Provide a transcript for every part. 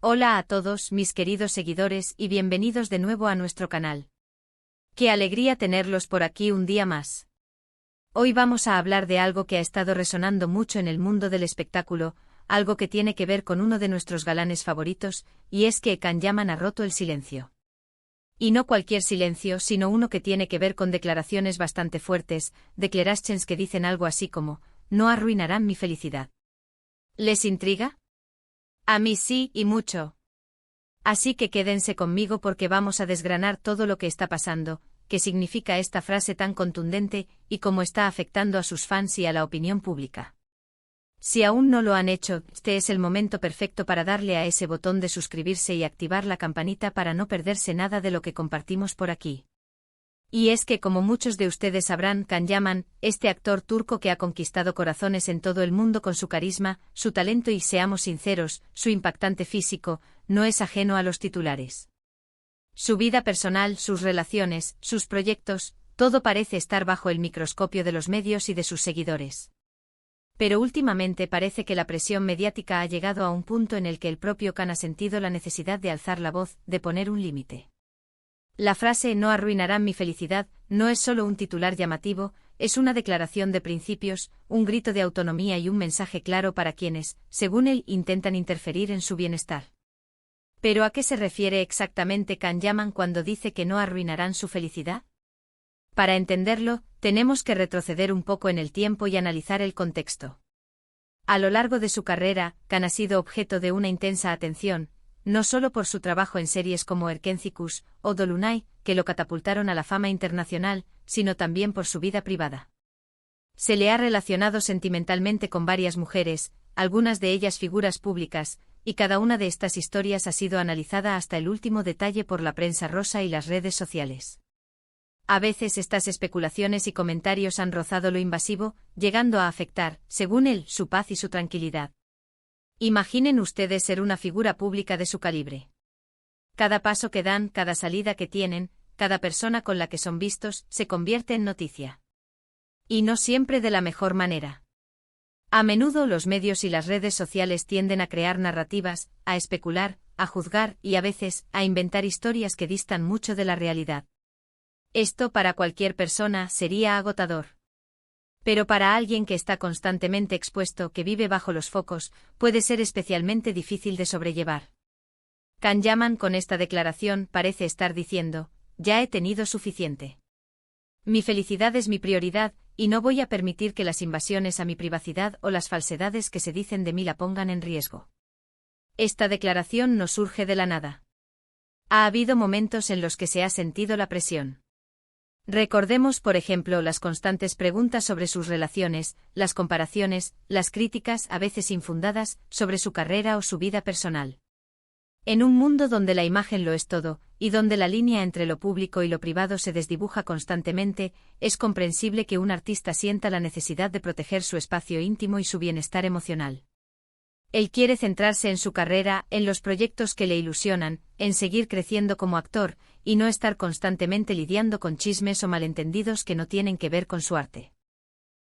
Hola a todos mis queridos seguidores y bienvenidos de nuevo a nuestro canal. Qué alegría tenerlos por aquí un día más. Hoy vamos a hablar de algo que ha estado resonando mucho en el mundo del espectáculo, algo que tiene que ver con uno de nuestros galanes favoritos, y es que Can Yaman ha roto el silencio. Y no cualquier silencio, sino uno que tiene que ver con declaraciones bastante fuertes, declarations que dicen algo así como, no arruinarán mi felicidad. ¿Les intriga? A mí sí, y mucho. Así que quédense conmigo porque vamos a desgranar todo lo que está pasando, qué significa esta frase tan contundente y cómo está afectando a sus fans y a la opinión pública. Si aún no lo han hecho, este es el momento perfecto para darle a ese botón de suscribirse y activar la campanita para no perderse nada de lo que compartimos por aquí. Y es que como muchos de ustedes sabrán, Can Yaman, este actor turco que ha conquistado corazones en todo el mundo con su carisma, su talento y, seamos sinceros, su impactante físico, no es ajeno a los titulares. Su vida personal, sus relaciones, sus proyectos, todo parece estar bajo el microscopio de los medios y de sus seguidores. Pero últimamente parece que la presión mediática ha llegado a un punto en el que el propio Can ha sentido la necesidad de alzar la voz, de poner un límite. La frase no arruinarán mi felicidad no es solo un titular llamativo, es una declaración de principios, un grito de autonomía y un mensaje claro para quienes, según él, intentan interferir en su bienestar. ¿Pero a qué se refiere exactamente Can Yaman cuando dice que no arruinarán su felicidad? Para entenderlo, tenemos que retroceder un poco en el tiempo y analizar el contexto. A lo largo de su carrera, Can ha sido objeto de una intensa atención, no solo por su trabajo en series como Erkencikus o Dolunay, que lo catapultaron a la fama internacional, sino también por su vida privada. Se le ha relacionado sentimentalmente con varias mujeres, algunas de ellas figuras públicas, y cada una de estas historias ha sido analizada hasta el último detalle por la prensa rosa y las redes sociales. A veces estas especulaciones y comentarios han rozado lo invasivo, llegando a afectar, según él, su paz y su tranquilidad. Imaginen ustedes ser una figura pública de su calibre. Cada paso que dan, cada salida que tienen, cada persona con la que son vistos, se convierte en noticia. Y no siempre de la mejor manera. A menudo los medios y las redes sociales tienden a crear narrativas, a especular, a juzgar y a veces, a inventar historias que distan mucho de la realidad. Esto para cualquier persona sería agotador. Pero para alguien que está constantemente expuesto, que vive bajo los focos, puede ser especialmente difícil de sobrellevar. Can Yaman con esta declaración parece estar diciendo, ya he tenido suficiente. Mi felicidad es mi prioridad, y no voy a permitir que las invasiones a mi privacidad o las falsedades que se dicen de mí la pongan en riesgo. Esta declaración no surge de la nada. Ha habido momentos en los que se ha sentido la presión. Recordemos, por ejemplo, las constantes preguntas sobre sus relaciones, las comparaciones, las críticas, a veces infundadas, sobre su carrera o su vida personal. En un mundo donde la imagen lo es todo, y donde la línea entre lo público y lo privado se desdibuja constantemente, es comprensible que un artista sienta la necesidad de proteger su espacio íntimo y su bienestar emocional. Él quiere centrarse en su carrera, en los proyectos que le ilusionan, en seguir creciendo como actor, y no estar constantemente lidiando con chismes o malentendidos que no tienen que ver con su arte.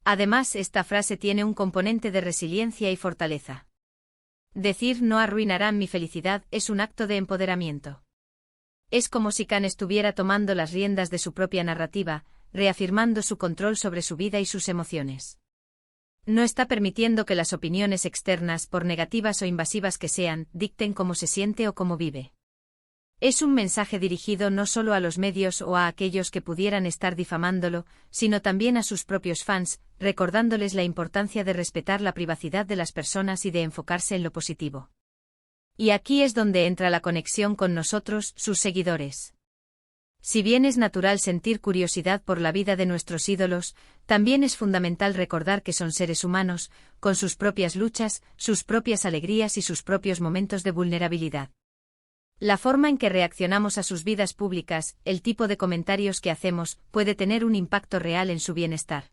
Además, esta frase tiene un componente de resiliencia y fortaleza. Decir no arruinarán mi felicidad es un acto de empoderamiento. Es como si Can estuviera tomando las riendas de su propia narrativa, reafirmando su control sobre su vida y sus emociones. No está permitiendo que las opiniones externas, por negativas o invasivas que sean, dicten cómo se siente o cómo vive. Es un mensaje dirigido no solo a los medios o a aquellos que pudieran estar difamándolo, sino también a sus propios fans, recordándoles la importancia de respetar la privacidad de las personas y de enfocarse en lo positivo. Y aquí es donde entra la conexión con nosotros, sus seguidores. Si bien es natural sentir curiosidad por la vida de nuestros ídolos, también es fundamental recordar que son seres humanos, con sus propias luchas, sus propias alegrías y sus propios momentos de vulnerabilidad. La forma en que reaccionamos a sus vidas públicas, el tipo de comentarios que hacemos, puede tener un impacto real en su bienestar.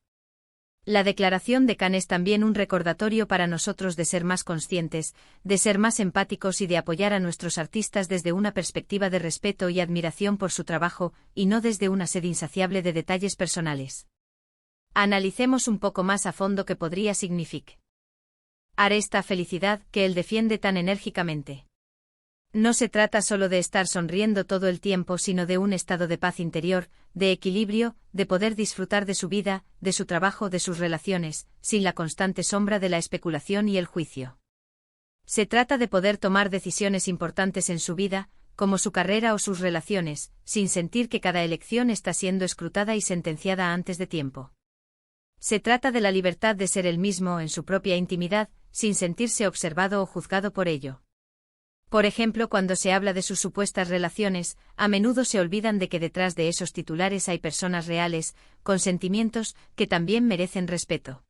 La declaración de Can es también un recordatorio para nosotros de ser más conscientes, de ser más empáticos y de apoyar a nuestros artistas desde una perspectiva de respeto y admiración por su trabajo, y no desde una sed insaciable de detalles personales. Analicemos un poco más a fondo qué podría significar esta felicidad que él defiende tan enérgicamente. No se trata solo de estar sonriendo todo el tiempo, sino de un estado de paz interior, de equilibrio, de poder disfrutar de su vida, de su trabajo, de sus relaciones, sin la constante sombra de la especulación y el juicio. Se trata de poder tomar decisiones importantes en su vida, como su carrera o sus relaciones, sin sentir que cada elección está siendo escrutada y sentenciada antes de tiempo. Se trata de la libertad de ser él mismo en su propia intimidad, sin sentirse observado o juzgado por ello. Por ejemplo, cuando se habla de sus supuestas relaciones, a menudo se olvidan de que detrás de esos titulares hay personas reales, con sentimientos, que también merecen respeto.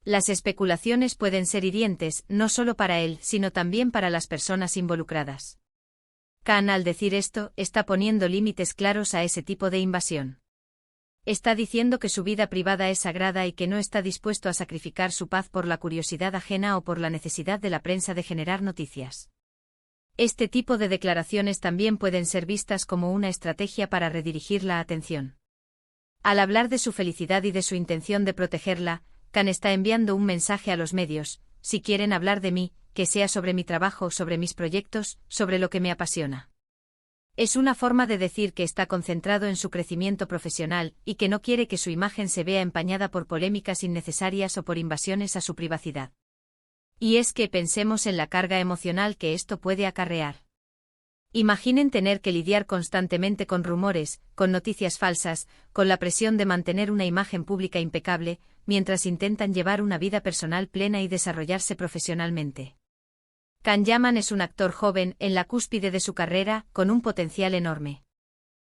Las especulaciones pueden ser hirientes, no solo para él, sino también para las personas involucradas. Khan, al decir esto, está poniendo límites claros a ese tipo de invasión. Está diciendo que su vida privada es sagrada y que no está dispuesto a sacrificar su paz por la curiosidad ajena o por la necesidad de la prensa de generar noticias. Este tipo de declaraciones también pueden ser vistas como una estrategia para redirigir la atención. Al hablar de su felicidad y de su intención de protegerla, Khan está enviando un mensaje a los medios: si quieren hablar de mí, que sea sobre mi trabajo, sobre mis proyectos, sobre lo que me apasiona. Es una forma de decir que está concentrado en su crecimiento profesional y que no quiere que su imagen se vea empañada por polémicas innecesarias o por invasiones a su privacidad. Y es que pensemos en la carga emocional que esto puede acarrear. Imaginen tener que lidiar constantemente con rumores, con noticias falsas, con la presión de mantener una imagen pública impecable, mientras intentan llevar una vida personal plena y desarrollarse profesionalmente. Khan Yaman es un actor joven, en la cúspide de su carrera, con un potencial enorme.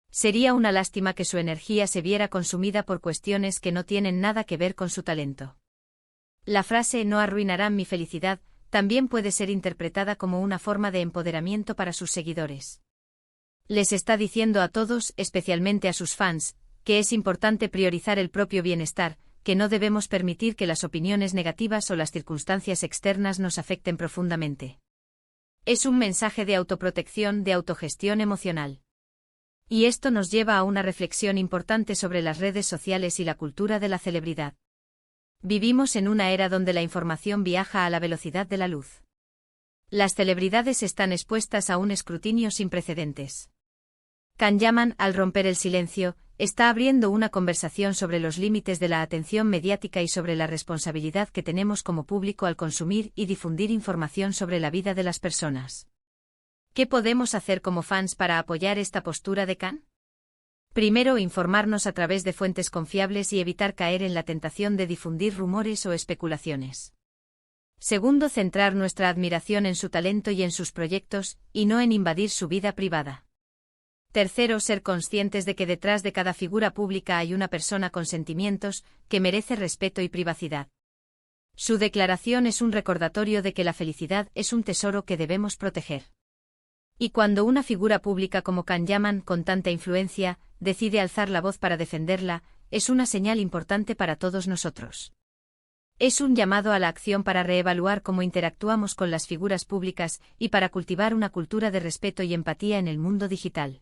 Sería una lástima que su energía se viera consumida por cuestiones que no tienen nada que ver con su talento. La frase "no arruinarán mi felicidad" también puede ser interpretada como una forma de empoderamiento para sus seguidores. Les está diciendo a todos, especialmente a sus fans, que es importante priorizar el propio bienestar, que no debemos permitir que las opiniones negativas o las circunstancias externas nos afecten profundamente. Es un mensaje de autoprotección, de autogestión emocional. Y esto nos lleva a una reflexión importante sobre las redes sociales y la cultura de la celebridad. Vivimos en una era donde la información viaja a la velocidad de la luz. Las celebridades están expuestas a un escrutinio sin precedentes. Khan Yaman, al romper el silencio, está abriendo una conversación sobre los límites de la atención mediática y sobre la responsabilidad que tenemos como público al consumir y difundir información sobre la vida de las personas. ¿Qué podemos hacer como fans para apoyar esta postura de Khan? Primero, informarnos a través de fuentes confiables y evitar caer en la tentación de difundir rumores o especulaciones. Segundo, centrar nuestra admiración en su talento y en sus proyectos, y no en invadir su vida privada. Tercero, ser conscientes de que detrás de cada figura pública hay una persona con sentimientos, que merece respeto y privacidad. Su declaración es un recordatorio de que la felicidad es un tesoro que debemos proteger. Y cuando una figura pública como Khan Yaman, con tanta influencia, decide alzar la voz para defenderla, es una señal importante para todos nosotros. Es un llamado a la acción para reevaluar cómo interactuamos con las figuras públicas y para cultivar una cultura de respeto y empatía en el mundo digital.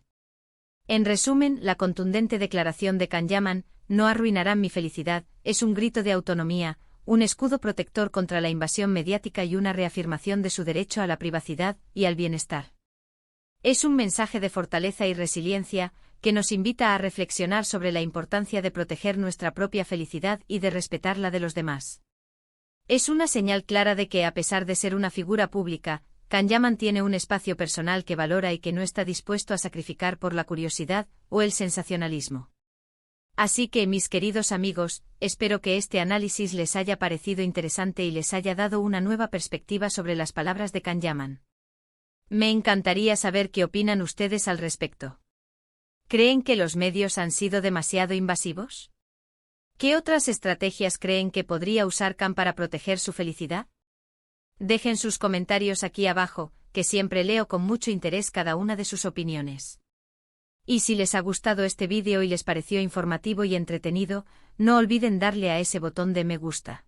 En resumen, la contundente declaración de Khan Yaman, "no arruinarán mi felicidad", es un grito de autonomía, un escudo protector contra la invasión mediática y una reafirmación de su derecho a la privacidad y al bienestar. Es un mensaje de fortaleza y resiliencia, que nos invita a reflexionar sobre la importancia de proteger nuestra propia felicidad y de respetar la de los demás. Es una señal clara de que, a pesar de ser una figura pública, Khan Yaman tiene un espacio personal que valora y que no está dispuesto a sacrificar por la curiosidad o el sensacionalismo. Así que, mis queridos amigos, espero que este análisis les haya parecido interesante y les haya dado una nueva perspectiva sobre las palabras de Khan Yaman. Me encantaría saber qué opinan ustedes al respecto. ¿Creen que los medios han sido demasiado invasivos? ¿Qué otras estrategias creen que podría usar Khan para proteger su felicidad? Dejen sus comentarios aquí abajo, que siempre leo con mucho interés cada una de sus opiniones. Y si les ha gustado este vídeo y les pareció informativo y entretenido, no olviden darle a ese botón de me gusta.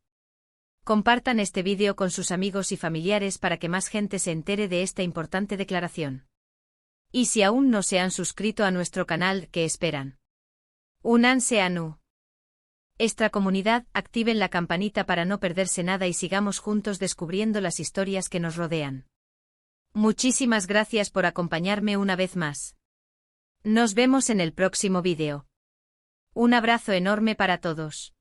Compartan este vídeo con sus amigos y familiares para que más gente se entere de esta importante declaración. Y si aún no se han suscrito a nuestro canal, ¿qué esperan? Únanse a nuestra comunidad, activen la campanita para no perderse nada y sigamos juntos descubriendo las historias que nos rodean. Muchísimas gracias por acompañarme una vez más. Nos vemos en el próximo vídeo. Un abrazo enorme para todos.